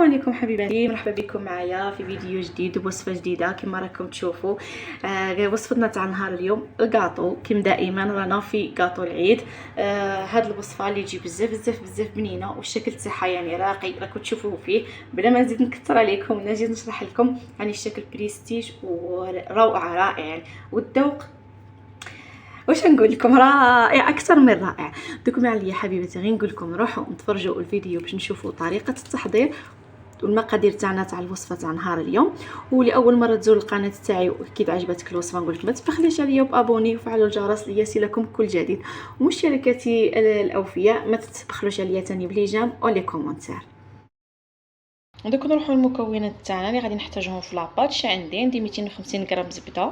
عليكم حبيباتي، مرحبا بكم معايا في فيديو جديد ووصفه جديده. كما راكم تشوفوا وصفتنا تاع نهار اليوم الكاطو. كما دائما رانا في كاطو العيد. هاد الوصفه اللي تجي بزاف بزاف بزاف بنينه والشكل تاعها يعني راقي، راكم تشوفوه فيه. بلا ما نزيد نكثر عليكم ونجي نشرح لكم يعني الشكل بريستيج وروعه رائع يعني، والذوق واش نقول لكم رائع اكثر من رائع. دوك عليا حبيبتي غير نقول لكم روحوا نتفرجوا الفيديو باش نشوفوا طريقه التحضير والمقادير تاعنا تاع الوصفه تاع نهار اليوم. واللي اول مره تزور القناه تاعي وكيف عجبتك الوصفه نقول لكم ما تبخليش عليا وابوني وفعلوا الجرس ليصلكم كل جديد. ومشتركاتي الاوفياء ما تبخلوش عليا تاني بلي جام ولي كومونتير. دوك نروحوا المكونات تاعنا اللي غادي نحتاجهم في لاباطش. عندي 250 غرام زبده،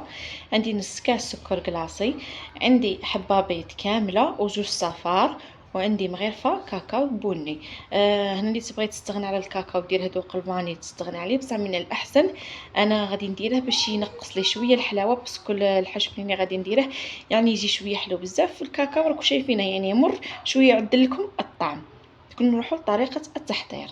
عندي نص كاس سكر كلاصي، عندي حبه بيض كامله وجوج صفار، وعندي مغرفه كاكاو بني. هنا اللي تبغي تستغنى على الكاكاو دير هذوق الفاني تستغنى عليه، بصح من الاحسن انا غادي نديره باش ينقص لي شويه الحلاوه، باسكو الحشو اللي غادي نديره يعني يجي شويه حلو بزاف. الكاكاو راكم شايفينه يعني يمر شويه يعدل لكم الطعم. نروحوا لطريقه التحضير.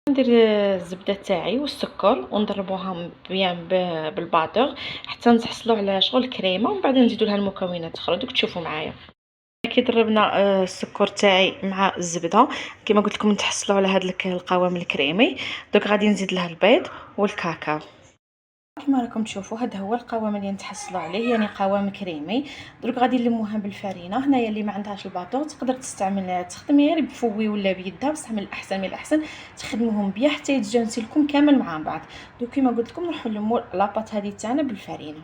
ندير الزبده تاعي والسكر ونضربوها بيان بالباطور حتى نحصلوا على شغل كريمه، ومن بعد نزيدوا لها المكونات الاخرى. دوك تشوفوا معايا كي ضربنا السكر تاعي مع الزبده كما قلت لكم نتحصلوا على هذا القوام الكريمي. دوك غادي نزيد لها البيض والكاكاو. كما راكم تشوفوا هذا هو القوام اللي نتحصلوا عليه، يعني قوام كريمي. دروك غادي نلموها بالفرينه. هنايا اللي ما عندهاش الباطو تقدر تستخدمي غير بفوي ولا بيدها، بصح من الاحسن تخدموهم بيا حتى يتجانسوا لكم كامل مع بعض. دوك كما قلت لكم نروحوا نلموا لاباط هذه تاعنا بالفرينه.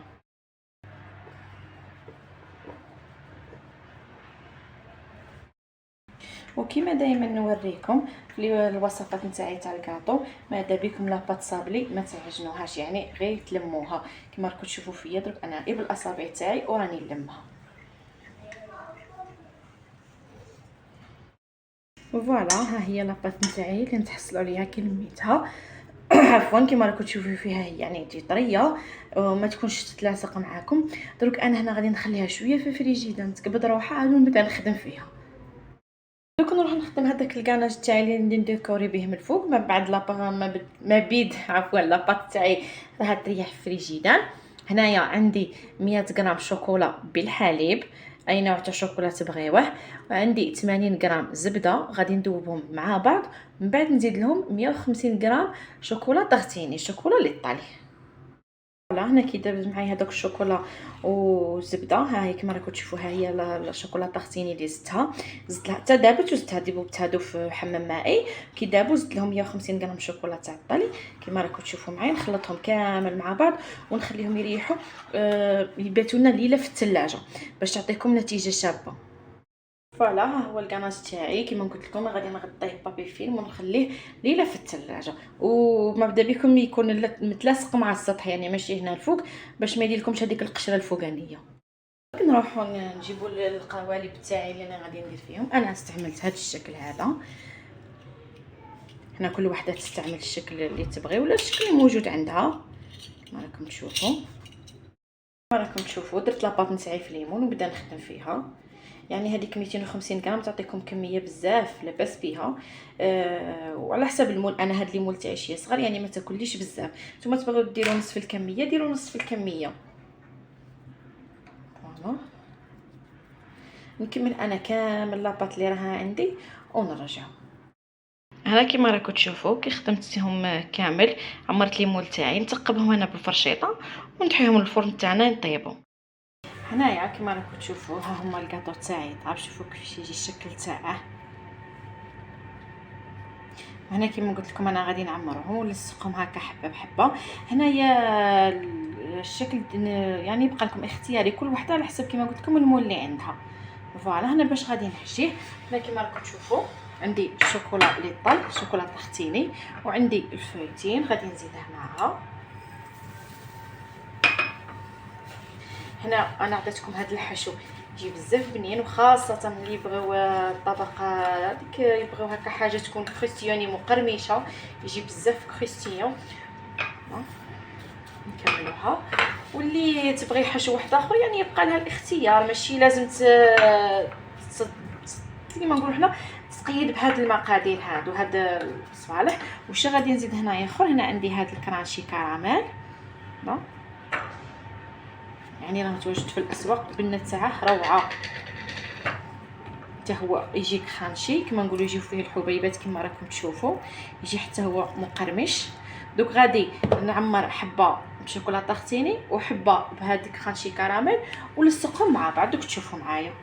وكما دائما نوريكم في الوصفات نتاعي تاع الكاطو، ماذا بكم لاباط صابلي ما تعجنوهاش، يعني غير تلموها كما راكم تشوفوا فيا. درك انا غير بالاصابع تاعي وراني نلمها. فوالا ها هي لاباط نتاعي اللي نتحصلوا عليها كي لميتها. عفوا كما راكم تشوفوا فيها هي يعني تجي طريه وما تكونش تتلاصق معاكم. دروك انا هنا غادي نخليها شويه في الفريجيدان تقبض روحها عاد نبدا نخدم فيها. دوك نروح نخدم هذاك الكاناج تاعي اللي نديكوري به من الفوق. من بعد ما بيد عفوا لاباط تاعي راها تريح في الفريجيدان. هنايا عندي 100 غرام شوكولا بالحليب، اي نوع تاع شوكولا تبغيوه، وعندي 80 غرام زبده غادي ندوبهم مع بعض. من بعد نزيد لهم 150 غرام شوكولا طاغتيني، شوكولا للطالي. فوالا هنا كي دابز معايا هذاك الشوكولا والزبده، ها هي كما راكم تشوفوا ها هي الشوكولا طاغتيني اللي زدت لها حتى دابت وزدتها دابوا في حمام مائي. كي دابوا زدت لهم 150 غرام شوكولا تاع الطالي كما راكم تشوفوا معايا. نخلطهم كامل مع بعض ونخليهم يريحوا يباتوا لنا ليله في الثلاجه باش تعطيكم نتيجه شابه. فوالا ها هو الكناج تاعي كما قلت لكم غادي نغطيه بابي فيلم ونخليه ليله في الثلاجه. ومبدا بكم يكون متلاصق مع السطح يعني ماشي هنا الفوق باش ما يديرلكمش هذيك القشره الفوقانيه. نروحوا نجيبوا القوالب تاعي اللي انا غادي ندير فيهم. انا استعملت هذا الشكل هذا، هنا كل وحده تستعمل الشكل اللي تبغي ولا الشكل الموجود عندها كما راكم تشوفوا. درت لاباط نتاعي في الليمون ونبدا نخدم فيها. يعني هذيك 250 غرام تعطيكم كميه بزاف لاباس بها. وعلى حسب المول، انا هاد المول تاعي شي صغير يعني ما تاكليش بزاف. نتوما تبغيو ديروا نصف الكميه ديروا نصف الكميه. فوالا نكمل انا كامل لاباط اللي راها عندي ونرجع. هنا كيما راكم تشوفوا كي خدمتهم كامل عمرت لي مول تاعي نثقبهم هنا بالفرشيطه وندحيهم للفرن تاعنا يطيبوا. هنايا كما راكم تشوفوا ها هما الكاطو تاعي طاب. شوفوا كيفاش يجي الشكل تاعه. هنا كما قلت لكم انا غادي نعمرهم ونلصقهم هكا حبه بحبه. هنايا الشكل يعني يبقى لكم اختياري كل وحده على حسب كما قلت لكم المول اللي عندها. فوالا هنا باش غادي نحشيه. هنا كما راكم تشوفوا عندي الشوكولا لي طال شوكولا طاغتيني، وعندي الفويتين غادي نزيدها معها. هنا انا عطيتكم هذا الحشو يجي بزاف بنين، وخاصه اللي يبغيو الطبقه هذيك يبغيو هكا حاجه تكون كريستيوني مقرمشه يجي بزاف كريستيون. نكملوها. واللي تبغي حشو واحد اخر يعني يبقى لها الاختيار، ماشي لازم كيما نقولوا حنا تقيد بهاد المقادير هادو، هاد الصوالح. واش غادي نزيد هنايا اخر؟ هنا عندي هاد الكرانشي كراميل، يعني راه متواجد في الاسواق، البنه تاعه روعه، حتى هو يجيك خانشي كما نقولوا، يجيو فيه الحبيبات كما راكم تشوفوا، يجي حتى هو مقرمش. دوك غادي نعمر حبه بشوكولاته ختيني وحبه بهذيك خانشي كراميل ولصقهم مع بعض. دوك تشوفوا معايا.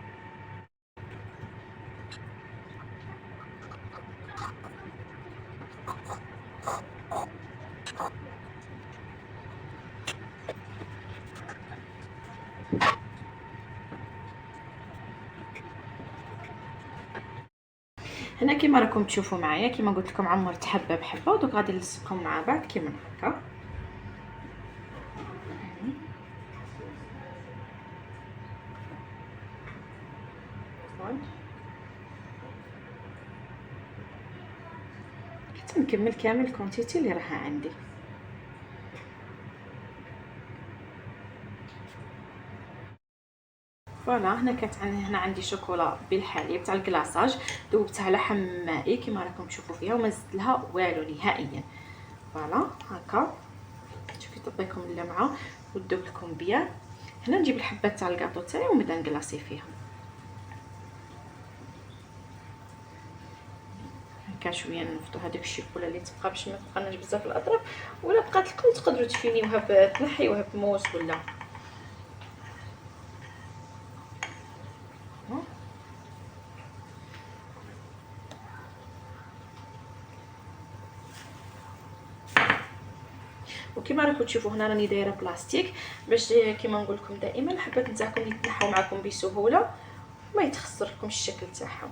هنا كما راكم تشوفوا معايا، كما قلت لكم عمرت حبه بحبه، ودوك غادي نلصقهم مع بعض كما هكا. حتى نكمل كامل الكونتيتي اللي راها عندي. فوالا هنا كانت هنا عندي شوكولا بالحليب تاع الكلاصاج، ذوبتها لحم مائي كما راكم تشوفوا فيها، وما زدت لها والو نهائيا. فوالا هكا شوفي تعطيكم اللمعه وتذوب لكم بيان. هنا نجيب الحبات تاع الكاطو تاعي ونبدا نكلاصي فيهم هكا شويه. نفضوا هذيك الشوكولا اللي تبقى باش ما تبقاش بزاف الاطراف، ولا بقات لكم تقدروا تفينيوها تنحيوها بموس ولا. وكما راكم تشوفوا هنا راني دايره بلاستيك باش كما نقول لكم دائما الحبات نتاعكم يتنحوا معكم بسهوله وما يتخسر لكم الشكل تاعهم.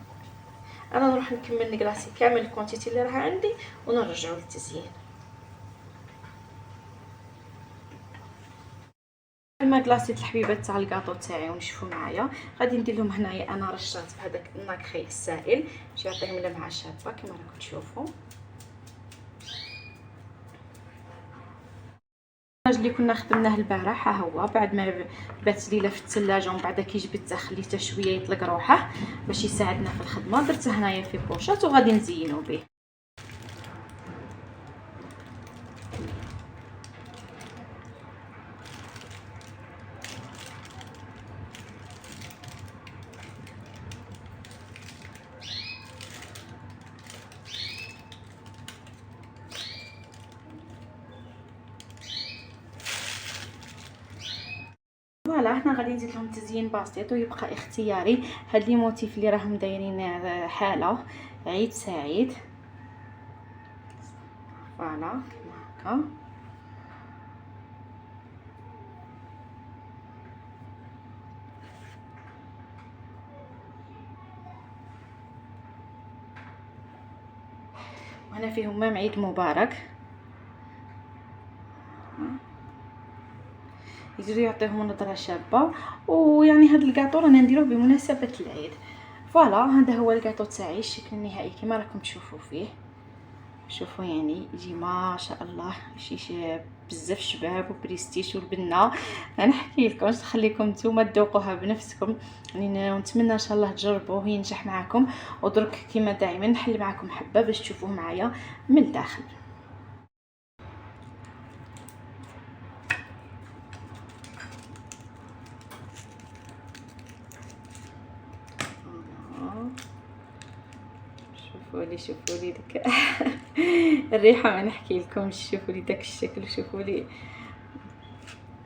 انا نروح نكمل نكلاصي كامل الكونتيتي اللي راها عندي ونرجعوا للتزيين. لما كلاصيت الحبيبات تاع الكاطو تاعي ونشوفوا معايا، غادي ندير لهم هنايا انا رشات بهذاك الناكري السائل باش يعطيهم لمعه شابه كما راكم تشوفوا. اللي كنا خدمناه البارح ها هو بعد ما بات ليله في الثلاجه، ومن بعد كي جبته خليته شويه يطلق روحه باش يساعدنا في الخدمه. درته هنايا في بوشات وغادي نزينو به. فوالا هنا غادي نزيد لهم تزيين بسيط ويبقى اختياري. هاد لي موتيف اللي راهم دايرين حاله عيد سعيد. فوالا كما هكا. وهنا فيهم مام عيد مبارك، يجري يعطيهم نظره شابه. ويعني هذا الكاطو رانا نديروه بمناسبه العيد. فوالا هذا هو الكاطو تاعي الشكل النهائي كما راكم تشوفوا فيه. شوفوا يعني يجي ما شاء الله شي بزاف شباب وبريستيج. والبنه نحكي لكم نخليكم نتوما تذوقوها بنفسكم، يعني نتمنى ان شاء الله تجربوه ينجح معكم. ودرك كما دائما نحل معكم حبه باش تشوفوه معايا من الداخل. شوفوا لي ديك الريحه ما نحكي لكم. شوفوا لي داك الشكل، شوفوا لي،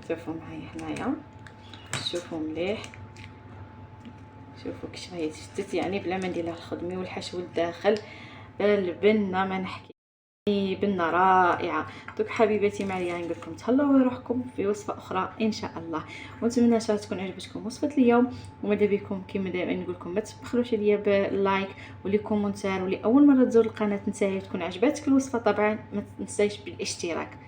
شوفوا معايا هنايا، شوفوا مليح، شوفوا كيش راهي تفتت يعني بلا ما ندير لها الخدمي والحشو الداخل. البنه ما نحكي، بنه رائعه. دوك حبيباتي معايا نقول لكم تهلاو روحكم في وصفه اخرى ان شاء الله. ونتمنى ان شاء الله تكون عجبتكم وصفه اليوم. وماذا بكم كما دائما نقول لكم ما تبخلوش عليا باللايك ولي كومونتير، ولي اول مره تزور القناه نتاعي تكون عجبتك الوصفه طبعا ما تنسايش بالاشتراك.